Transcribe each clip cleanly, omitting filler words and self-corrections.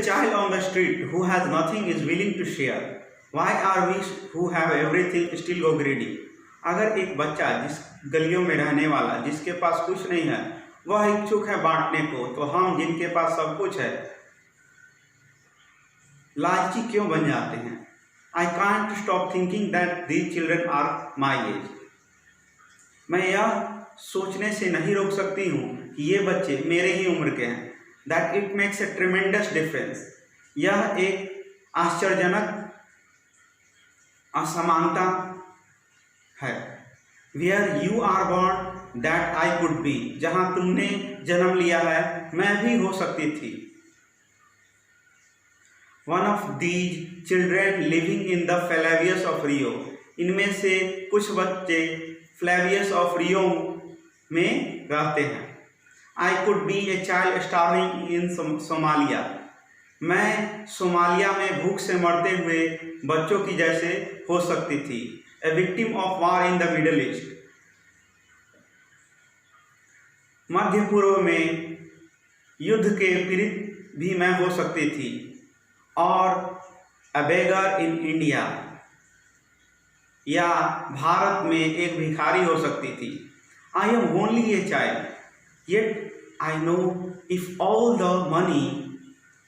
child on the street who has nothing is willing to share. Why are we who have everything still go greedy? अगर एक बच्चा जिस गलियों में रहने वाला जिसके पास कुछ नहीं है वह इच्छुक है बांटने को, तो हम जिनके पास सब कुछ है लालची क्यों बन जाते हैं? I can't stop thinking that these children are my age. मैं यह सोचने से नहीं रोक सकती हूँ कि ये बच्चे मेरे ही उम्र के हैं. That it makes a tremendous difference. यह एक आश्चर्यजनक असमानता है. Where you are born, that I could be. जहाँ तुमने जन्म लिया है मैं भी हो सकती थी. One of these children living in the Flavius of Rio. इनमें से कुछ बच्चे फ्लेवियस ऑफ रियो में रहते हैं. I could be a child starving in Somalia. मैं सोमालिया में भूख से मरते हुए बच्चों की जैसे हो सकती थी. A victim of war in the Middle East. मध्य पूर्व में युद्ध के पीड़ित भी मैं हो सकती थी. और a beggar in India. या भारत में एक भिखारी हो सकती थी. I am only a child. Yet I know if all the money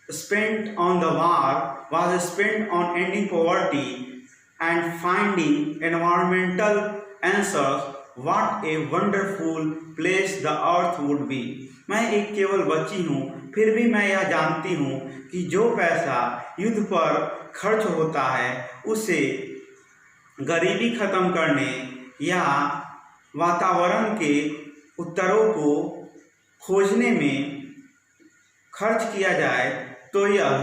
spent on the war was spent on ending poverty and finding environmental answers, what a wonderful place the earth would be. मैं एक केवल बच्ची हूँ, फिर भी मैं यह जानती हूँ कि जो पैसा युद्ध पर खर्च होता है उसे गरीबी खत्म करने या वातावरण के उत्तरों को खोजने में खर्च किया जाए तो यह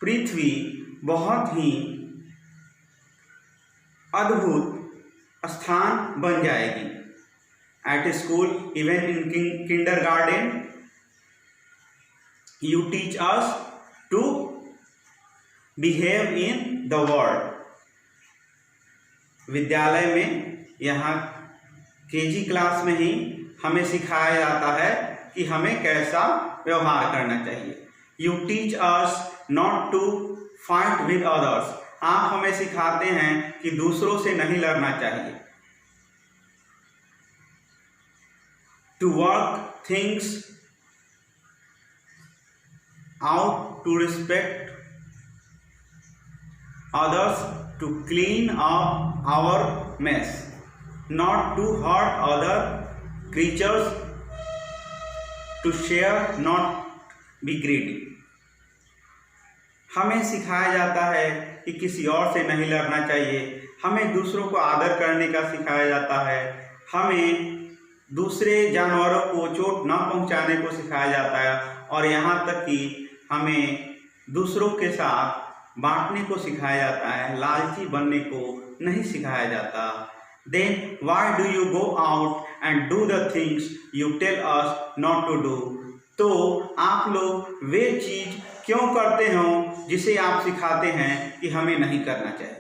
पृथ्वी बहुत ही अद्भुत स्थान बन जाएगी. At school, even in kindergarten, you teach us to behave in the world. विद्यालय में यहाँ केजी क्लास में ही हमें सिखाया जाता है कि हमें कैसा व्यवहार करना चाहिए. You teach us not to fight with others. आप हमें सिखाते हैं कि दूसरों से नहीं लड़ना चाहिए. To work things out, to respect others, to clean up our mess, not to hurt other creatures, to share, not be greedy. हमें सिखाया जाता है कि किसी और से नहीं लड़ना चाहिए. हमें दूसरों को आदर करने का सिखाया जाता है. हमें दूसरे जानवरों को चोट न पहुंचाने को सिखाया जाता है. और यहाँ तक कि हमें दूसरों के साथ बांटने को सिखाया जाता है. लालची बनने को नहीं सिखाया जाता. Then why do you go out and do the things you tell us not to do? तो आप लोग वे चीज़ क्यों करते हो जिसे आप सिखाते हैं कि हमें नहीं करना चाहिए.